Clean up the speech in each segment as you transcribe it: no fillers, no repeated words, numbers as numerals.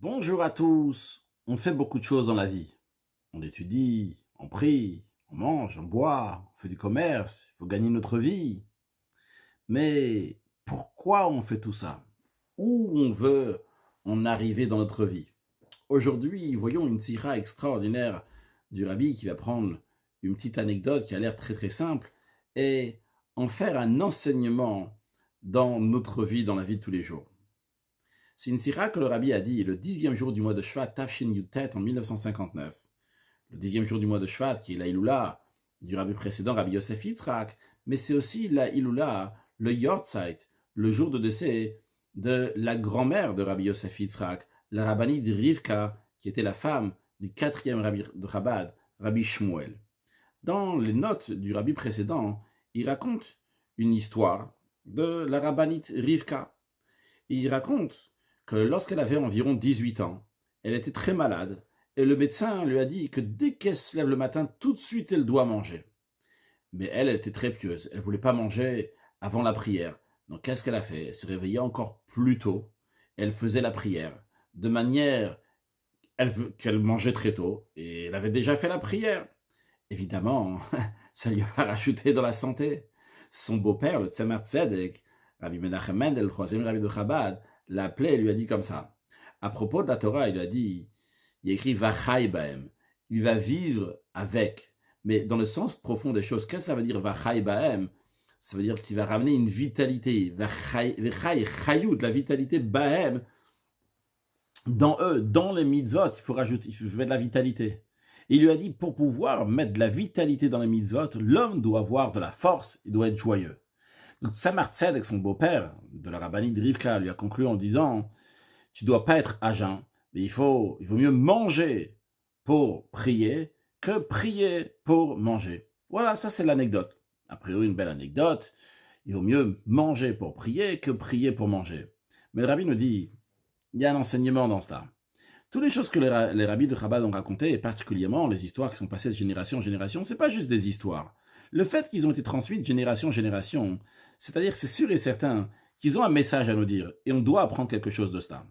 Bonjour à tous. On fait beaucoup de choses dans la vie. On étudie, on prie, on mange, on boit, on fait du commerce, il faut gagner notre vie. Mais pourquoi on fait tout ça? Où on veut en arriver dans notre vie? Aujourd'hui, voyons une sira extraordinaire du rabbi qui va prendre une petite anecdote qui a l'air très très simple et en faire un enseignement dans notre vie, dans la vie de tous les jours. C'est une sira que le rabbi a dit le 10e jour du mois de Shvat, Tafshin Yutet, en 1959. Le 10e jour du mois de Shvat, qui est la Iloula du rabbi précédent, Rabbi Yosef Yitzhak, mais c'est aussi la Iloula, le Yortzeit, le jour de décès de la grand-mère de Rabbi Yosef Yitzhak, la rabbinite Rivka, qui était la femme du 4e rabbi de Chabad, Rabbi Shmuel. Dans les notes du rabbi précédent, il raconte une histoire de la rabbinite Rivka. Il raconte que lorsqu'elle avait environ 18 ans, elle était très malade, et le médecin lui a dit que dès qu'elle se lève le matin, tout de suite elle doit manger. Mais elle était très pieuse, elle ne voulait pas manger avant la prière. Donc qu'est-ce qu'elle a fait? Elle s'est réveillée encore plus tôt, elle faisait la prière, de manière qu'elle mangeait très tôt, et elle avait déjà fait la prière. Évidemment, ça lui a rajouté dans la santé. Son beau-père, le Tzemar Tzedek, Rabbi Menachem Mendel, le 3e rabbi de Chabad, l'appelait et lui a dit comme ça. À propos de la Torah, il a dit, il a écrit Vachai Baem, il va vivre avec. Mais dans le sens profond des choses, qu'est-ce que ça veut dire Vachai Baem? Ça veut dire qu'il va ramener une vitalité, Vachai Chayut, la vitalité Baem, dans eux, dans les mitzvot, il faut rajouter, il faut mettre de la vitalité. Il lui a dit, pour pouvoir mettre de la vitalité dans les mitzvot, l'homme doit avoir de la force, il doit être joyeux. Donc Tzemar Tzedek, son beau-père, de la rabbinite Rivka, lui a conclu en disant, tu ne dois pas être à jeun, mais il vaut mieux manger pour prier que prier pour manger. Voilà, ça c'est l'anecdote. A priori, une belle anecdote. Il vaut mieux manger pour prier que prier pour manger. Mais le rabbi nous dit, il y a un enseignement dans cela. Toutes les choses que les rabbis de Chabad ont racontées, et particulièrement les histoires qui sont passées de génération en génération, ce n'est pas juste des histoires. Le fait qu'ils ont été transmis de génération en génération, c'est-à-dire que c'est sûr et certain qu'ils ont un message à nous dire, et on doit apprendre quelque chose de cela.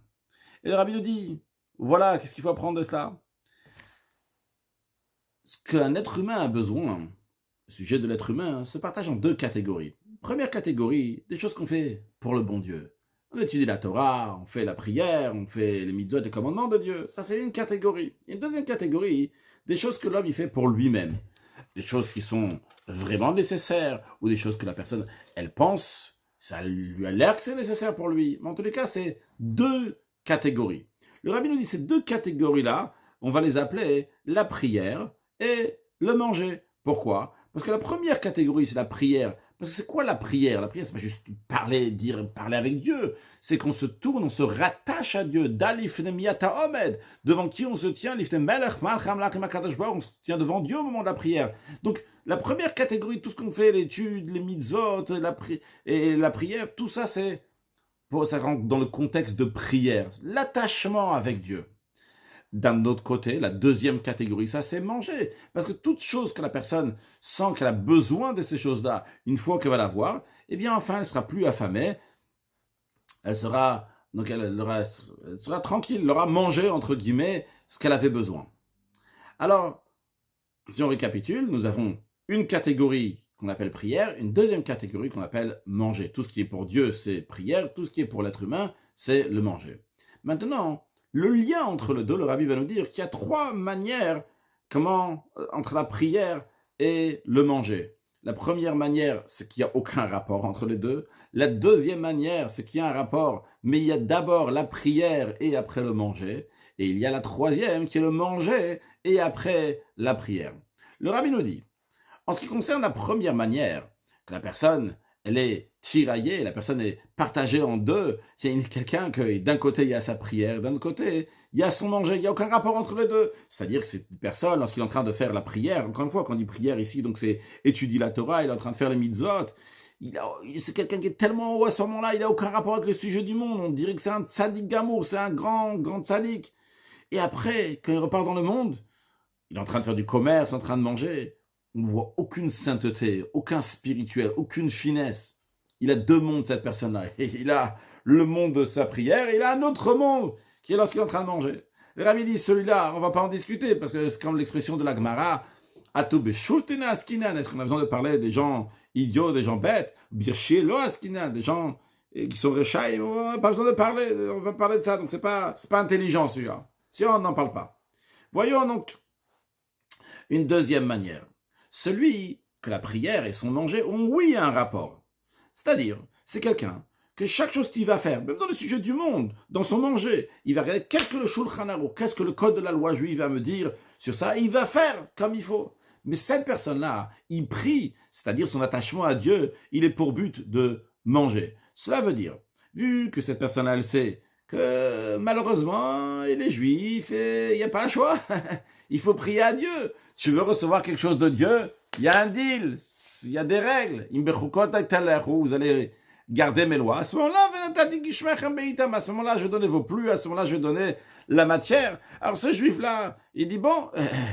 Et le rabbi nous dit, voilà, qu'est-ce qu'il faut apprendre de cela? Ce qu'un être humain a besoin, le sujet de l'être humain, se partage en deux catégories. Première catégorie, des choses qu'on fait pour le bon Dieu. On étudie la Torah, on fait la prière, on fait les mitzvot, les commandements de Dieu. Ça, c'est une catégorie. Une deuxième catégorie, des choses que l'homme il fait pour lui-même. Des choses qui sont vraiment nécessaires, ou des choses que la personne, elle pense, ça lui a l'air que c'est nécessaire pour lui. Mais en tous les cas, c'est deux catégories. Le rabbi nous dit, ces deux catégories-là, on va les appeler la prière et le manger. Pourquoi? Parce que la première catégorie, c'est la prière. Parce que c'est quoi la prière? La prière, c'est pas juste parler avec Dieu. C'est qu'on se tourne, on se rattache à Dieu. Devant qui on se tient? On se tient devant Dieu au moment de la prière. Donc, la première catégorie, tout ce qu'on fait, l'étude, les mitzvot, et la prière, tout ça, ça rentre dans le contexte de prière. L'attachement avec Dieu. D'un autre côté, la deuxième catégorie, ça c'est manger. Parce que toute chose que la personne sent qu'elle a besoin de ces choses-là, une fois qu'elle va l'avoir, eh bien enfin elle sera plus affamée, elle sera tranquille, elle aura mangé, entre guillemets, ce qu'elle avait besoin. Alors, si on récapitule, nous avons une catégorie qu'on appelle prière, une deuxième catégorie qu'on appelle manger. Tout ce qui est pour Dieu, c'est prière, tout ce qui est pour l'être humain, c'est le manger. Maintenant, le lien entre les deux, le rabbi va nous dire qu'il y a trois manières entre la prière et le manger. La première manière, c'est qu'il n'y a aucun rapport entre les deux. La deuxième manière, c'est qu'il y a un rapport, mais il y a d'abord la prière et après le manger. Et il y a la troisième qui est le manger et après la prière. Le rabbi nous dit, en ce qui concerne la première manière, que la personne elle est tiraillée, la personne est partagée en deux. Il y a quelqu'un que d'un côté il y a sa prière, d'un autre côté il y a son manger, il n'y a aucun rapport entre les deux. C'est-à-dire que cette personne, lorsqu'il est en train de faire la prière, encore une fois, quand on dit prière ici, donc c'est étudier la Torah, il est en train de faire les mitzvot, c'est quelqu'un qui est tellement haut à ce moment-là, il n'a aucun rapport avec le sujet du monde, on dirait que c'est un tzaddik gamour, c'est un grand tzaddik. Et après, quand il repart dans le monde, il est en train de faire du commerce, en train de manger, on ne voit aucune sainteté, aucun spirituel, aucune finesse. Il a deux mondes, cette personne-là. Il a le monde de sa prière et il a un autre monde qui est lorsqu'il est en train de manger. Le Rabbi dit, celui-là, on ne va pas en discuter, parce que c'est comme l'expression de la Gemara, Atou beshutena askinan, est-ce qu'on a besoin de parler des gens idiots, des gens bêtes, birshelo askinan, des gens qui sont rechaïs, on n'a pas besoin de parler, on va parler de ça, donc c'est pas intelligent celui-là. Si on n'en parle pas. Voyons donc une deuxième manière. Celui que la prière et son manger ont, oui, un rapport. C'est-à-dire, c'est quelqu'un que chaque chose qu'il va faire, même dans le sujet du monde, dans son manger, il va regarder qu'est-ce que le Shulchan Aruch, qu'est-ce que le code de la loi juive va me dire sur ça, et il va faire comme il faut. Mais cette personne-là, il prie, c'est-à-dire son attachement à Dieu, il est pour but de manger. Cela veut dire, vu que cette personne-là, elle sait que malheureusement, il est juif et il n'y a pas le choix, il faut prier à Dieu. Tu veux recevoir quelque chose de Dieu, il y a un deal, il y a des règles. Vous allez garder mes lois. À ce moment-là, je vais donner vos plus, à ce moment-là, je vais donner la matière. Alors ce juif-là, il dit, bon,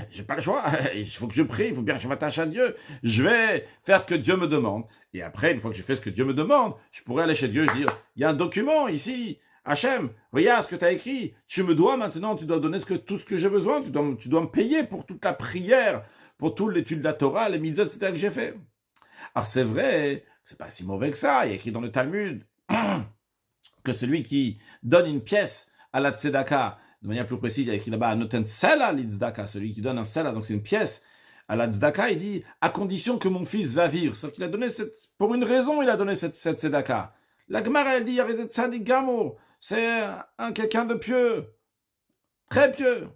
j'ai pas le choix, il faut que je prie, il faut bien que je m'attache à Dieu, je vais faire ce que Dieu me demande. Et après, une fois que j'ai fait ce que Dieu me demande, je pourrais aller chez Dieu et dire, il y a un document ici, Hachem, regarde ce que tu as écrit, tu me dois maintenant, tu dois donner tout ce que j'ai besoin, tu dois me payer pour toute la prière, pour toute l'étude de la Torah, les mitzvot, etc. que j'ai fait. Alors c'est vrai, c'est pas si mauvais que ça, il y a écrit dans le Talmud que celui qui donne une pièce à la tzedaka, de manière plus précise, il y a écrit là-bas, noten sela l'tzedaka, celui qui donne un sela, donc c'est une pièce à la tzedaka, il dit, à condition que mon fils va vivre. C'est-à-dire qu'il a donné pour une raison, il a donné cette tzedaka. La Gemara, elle dit, tzadik gamour, c'est quelqu'un de pieux, très pieux.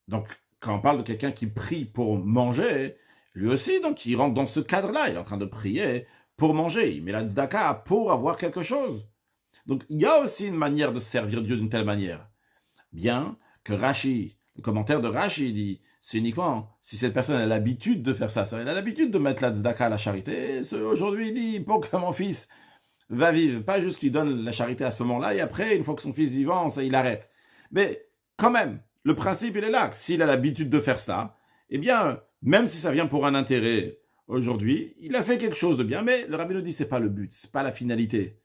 Donc, quand on parle de quelqu'un qui prie pour manger, lui aussi, donc, il rentre dans ce cadre-là, il est en train de prier pour manger, il met la tzedaka pour avoir quelque chose. Donc, il y a aussi une manière de servir Dieu d'une telle manière. Bien que Rashi, le commentaire de Rashi dit, c'est uniquement si cette personne a l'habitude de faire ça, elle a l'habitude de mettre la tzedaka à la charité, aujourd'hui il dit, pour que mon fils va vivre, pas juste qu'il donne la charité à ce moment-là, et après, une fois que son fils vivant, ça, il arrête. Mais quand même, le principe, il est là, que s'il a l'habitude de faire ça, eh bien, même si ça vient pour un intérêt, aujourd'hui, il a fait quelque chose de bien, mais le Rabbi nous dit, c'est pas le but, c'est pas la finalité.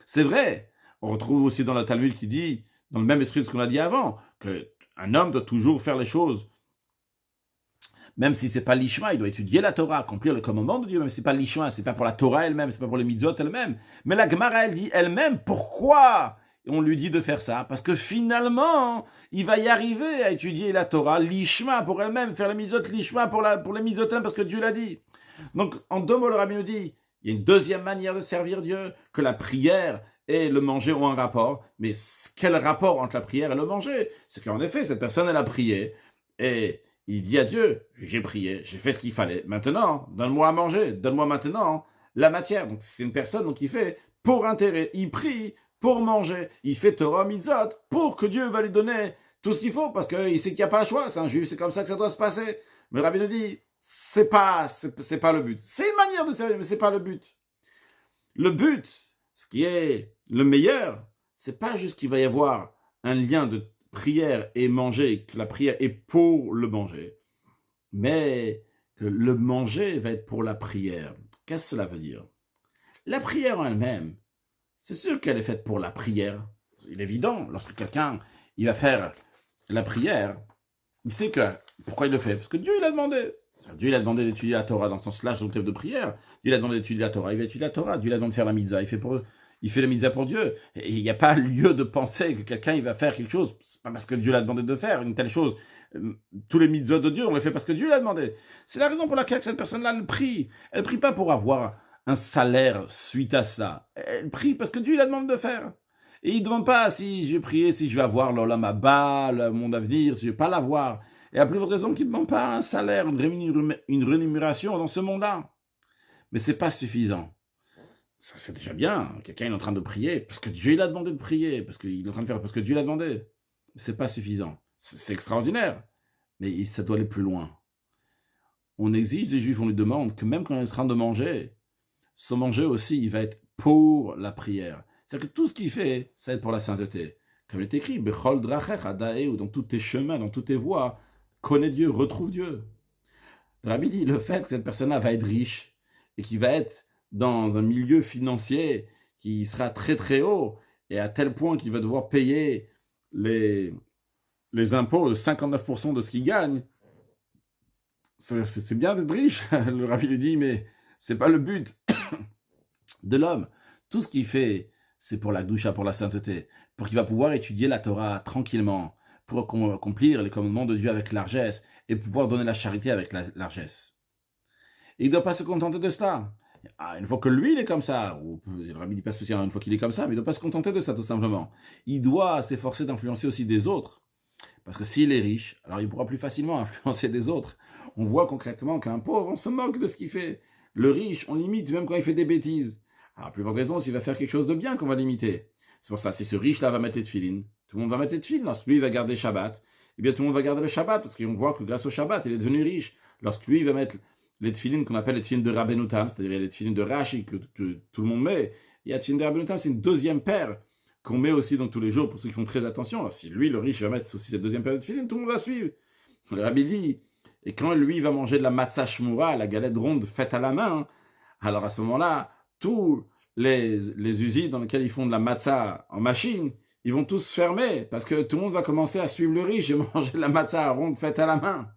C'est vrai, on retrouve aussi dans le Talmud qui dit, dans le même esprit de ce qu'on a dit avant, qu'un homme doit toujours faire les choses, même si c'est pas l'ishma, il doit étudier la Torah, accomplir le commandement de Dieu, même si c'est pas l'ishma, c'est pas pour la Torah elle-même, c'est pas pour les mitzvot elle-même. Mais la Gemara, elle dit elle-même, pourquoi on lui dit de faire ça? Parce que finalement, il va y arriver à étudier la Torah, l'ishma pour elle-même, faire les mitzvot, l'ishma pour les mitzvot, parce que Dieu l'a dit. Donc, en deux mots, le Rabbi nous dit, il y a une deuxième manière de servir Dieu, que la prière et le manger ont un rapport. Mais quel rapport entre la prière et le manger? C'est qu'en effet, cette personne, elle a prié, et il dit à Dieu, j'ai prié, j'ai fait ce qu'il fallait. Maintenant, donne-moi à manger, donne-moi maintenant la matière. Donc c'est une personne donc, qui fait pour intérêt. Il prie pour manger. Il fait Torah Mitzvot pour que Dieu va lui donner tout ce qu'il faut parce qu'il sait qu'il n'y a pas le choix. C'est un juif, c'est comme ça que ça doit se passer. Mais le Rabbi nous dit, c'est pas le but. C'est une manière de servir, mais c'est pas le but. Le but, ce qui est le meilleur, c'est pas juste qu'il va y avoir un lien de prière et manger, que la prière est pour le manger, mais que le manger va être pour la prière. Qu'est-ce que cela veut dire? La prière en elle-même, c'est sûr qu'elle est faite pour la prière. Il est évident, lorsque quelqu'un il va faire la prière, il sait que pourquoi il le fait? Parce que Dieu il a demandé. Dieu il a demandé d'étudier la Torah dans le sens large de prière. Dieu il a demandé d'étudier la Torah, il va étudier la Torah. Dieu il a demandé de faire la mitzvah, il fait la mitzvah pour Dieu. Et il n'y a pas lieu de penser que quelqu'un il va faire quelque chose. C'est pas parce que Dieu l'a demandé de faire une telle chose. Tous les mitzvot de Dieu, on les fait parce que Dieu l'a demandé. C'est la raison pour laquelle cette personne-là, elle prie. Elle prie pas pour avoir un salaire suite à ça. Elle prie parce que Dieu l'a demandé de faire. Et il ne demande pas si je vais prier, si je vais avoir l'olam haba, le monde à venir, si je ne vais pas l'avoir. Et à plus forte raison qu'il ne demande pas un salaire, une rémunération dans ce monde-là. Mais ce n'est pas suffisant. Ça, c'est déjà bien. Quelqu'un est en train de prier parce que Dieu l'a demandé de prier, parce qu'il est en train de faire parce que Dieu l'a demandé. C'est pas suffisant. C'est extraordinaire. Mais ça doit aller plus loin. On exige des Juifs, on lui demande que même quand on est en train de manger, son manger aussi, il va être pour la prière. C'est-à-dire que tout ce qu'il fait, ça va être pour la sainteté. Comme il est écrit, Bechol drachecha da'eu, dans tous tes chemins, dans toutes tes voies, connais Dieu, retrouve Dieu. Le Rabbi dit, le fait que cette personne-là va être riche et qu'il va être dans un milieu financier qui sera très très haut et à tel point qu'il va devoir payer les impôts de 59% de ce qu'il gagne. C'est bien d'être riche. Le rabbi lui dit, mais c'est pas le but de l'homme. Tout ce qu'il fait, c'est pour la doucha, pour la sainteté, pour qu'il va pouvoir étudier la Torah tranquillement, pour accomplir les commandements de Dieu avec largesse et pouvoir donner la charité avec la largesse. Et il ne doit pas se contenter de cela. Une fois que lui, il est comme ça, ou le rabbi dit pas spécialement une fois qu'il est comme ça, mais il ne doit pas se contenter de ça, tout simplement. Il doit s'efforcer d'influencer aussi des autres. Parce que s'il est riche, alors il pourra plus facilement influencer des autres. On voit concrètement qu'un pauvre, on se moque de ce qu'il fait. Le riche, on l'imite même quand il fait des bêtises. Alors, à plus forte raison, s'il va faire quelque chose de bien qu'on va l'imiter. C'est pour ça, si ce riche-là va mettre les tefilines, tout le monde va mettre les tefilines. Lorsque lui, il va garder Shabbat, eh bien tout le monde va garder le Shabbat, parce qu'on voit que grâce au Shabbat, il est devenu riche. Lorsque lui, il va mettre les tefilines qu'on appelle les tefilines de Rabbeinu Tam, c'est-à-dire les tefilines de Rashi que tout le monde met. Il y a les tefilines de Rabbeinu Tam, c'est une deuxième paire qu'on met aussi dans tous les jours pour ceux qui font très attention. Alors, si lui, le riche, va mettre aussi cette deuxième paire de tefilines, tout le monde va suivre. Le rabbi dit, et quand lui va manger de la matzah shmura, la galette ronde faite à la main, alors à ce moment-là, tous les usines dans lesquelles ils font de la matzah en machine, ils vont tous fermer, parce que tout le monde va commencer à suivre le riche et manger de la matzah ronde faite à la main.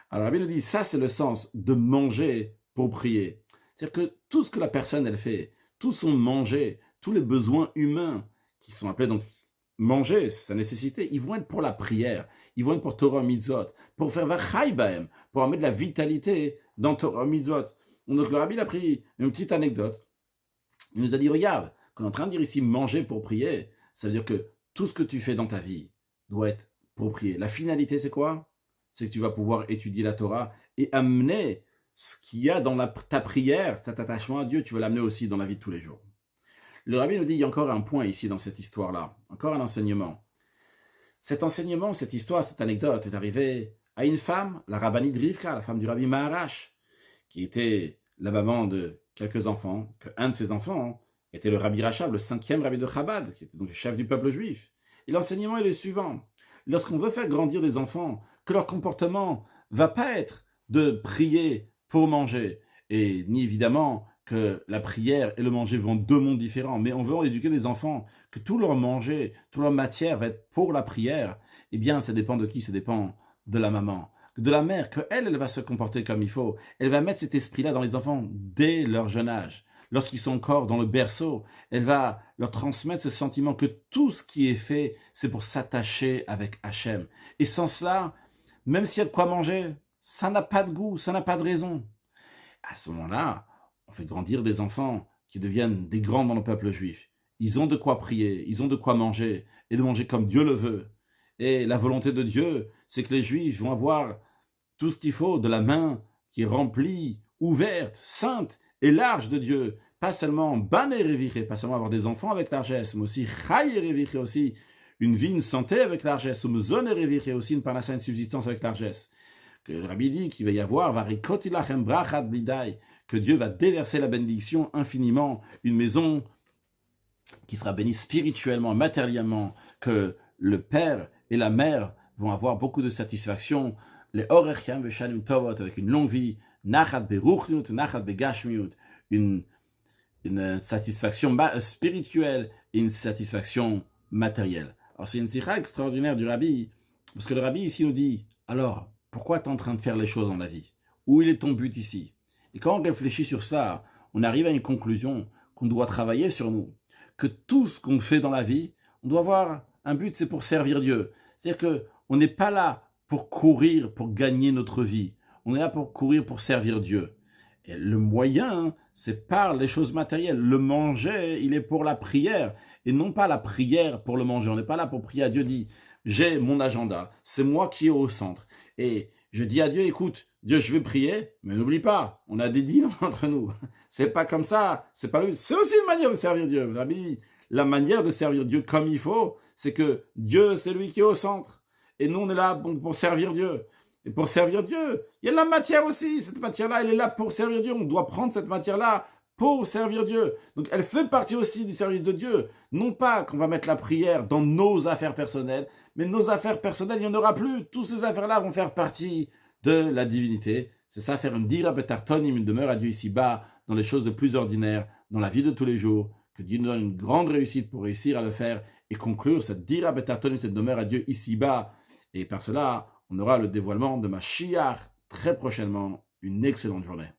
Alors, Rabbi nous dit, ça c'est le sens de manger pour prier. C'est-à-dire que tout ce que la personne, elle fait, tout son manger, tous les besoins humains, qui sont appelés donc manger, c'est sa nécessité, ils vont être pour la prière, ils vont être pour Torah Mitzvot, pour faire vachai bahem, pour amener de la vitalité dans Torah Mitzvot. Donc le Rabbi a pris une petite anecdote, il nous a dit, regarde, quand on est en train de dire ici manger pour prier, ça veut dire que tout ce que tu fais dans ta vie doit être pour prier. La finalité, c'est quoi? C'est que tu vas pouvoir étudier la Torah et amener ce qu'il y a dans ta prière, cet attachement à Dieu, tu vas l'amener aussi dans la vie de tous les jours. Le rabbi nous dit, il y a encore un point ici dans cette histoire-là, encore un enseignement. Cet enseignement, cette histoire, cette anecdote est arrivée à une femme, la rabbinite Rivka, la femme du rabbi Maharash, qui était la maman de quelques enfants, qu'un de ses enfants était le rabbi Rachab, le 5e rabbi de Chabad, qui était donc le chef du peuple juif. Et l'enseignement est le suivant. Lorsqu'on veut faire grandir des enfants, que leur comportement ne va pas être de prier pour manger, et ni évidemment que la prière et le manger vont deux mondes différents, mais on veut éduquer des enfants, que tout leur manger, toute leur matière va être pour la prière, eh bien ça dépend de qui? Ça dépend de la maman, de la mère, elle va se comporter comme il faut, elle va mettre cet esprit-là dans les enfants dès leur jeune âge. Lorsqu'ils sont encore dans le berceau, elle va leur transmettre ce sentiment que tout ce qui est fait, c'est pour s'attacher avec Hachem. Et sans cela, même s'il y a de quoi manger, ça n'a pas de goût, ça n'a pas de raison. À ce moment-là, on fait grandir des enfants qui deviennent des grands dans le peuple juif. Ils ont de quoi prier, ils ont de quoi manger, et de manger comme Dieu le veut. Et la volonté de Dieu, c'est que les Juifs vont avoir tout ce qu'il faut de la main qui est remplie, ouverte, sainte et large de Dieu. Pas seulement ban et réviré, pas seulement avoir des enfants avec largesse, mais aussi chai et réviré, aussi une vie, une santé avec largesse, ou mezon et réviré, aussi une parnassa, une subsistance avec largesse. Que le rabbi dit qu'il va y avoir que Dieu va déverser la bénédiction infiniment, une maison qui sera bénie spirituellement, matériellement, que le père et la mère vont avoir beaucoup de satisfaction, les orechiam veshanim tovot, avec une longue vie, nachat beruchniut, nachat begashmiut, une satisfaction spirituelle et une satisfaction matérielle. Alors c'est une sikha extraordinaire du rabbi, parce que le rabbi ici nous dit, alors, pourquoi tu es en train de faire les choses dans la vie? Où est ton but ici? Et quand on réfléchit sur ça, on arrive à une conclusion qu'on doit travailler sur nous. Que tout ce qu'on fait dans la vie, on doit avoir un but, c'est pour servir Dieu. C'est-à-dire qu'on n'est pas là pour courir, pour gagner notre vie. On est là pour courir, pour servir Dieu. Et le moyen, c'est par les choses matérielles. Le manger, il est pour la prière. Et non pas la prière pour le manger. On n'est pas là pour prier à Dieu. Dit, j'ai mon agenda. C'est moi qui est au centre. Et je dis à Dieu, écoute, Dieu, je vais prier, mais n'oublie pas, on a des deals entre nous. C'est pas comme ça, c'est pas lui. C'est aussi une manière de servir Dieu. La manière de servir Dieu comme il faut, c'est que Dieu, c'est lui qui est au centre. Et nous, on est là pour servir Dieu. Et pour servir Dieu, il y a la matière aussi. Cette matière-là, elle est là pour servir Dieu. On doit prendre cette matière-là pour servir Dieu. Donc, elle fait partie aussi du service de Dieu. Non pas qu'on va mettre la prière dans nos affaires personnelles, mais nos affaires personnelles, il n'y en aura plus. Toutes ces affaires-là vont faire partie de la divinité. C'est ça, faire une dira betartonim, une demeure à Dieu ici-bas, dans les choses les plus ordinaires, dans la vie de tous les jours. Que Dieu nous donne une grande réussite pour réussir à le faire et conclure cette dira betartonim, cette demeure à Dieu ici-bas. Et par cela, on aura le dévoilement de Mashiach très prochainement. Une excellente journée.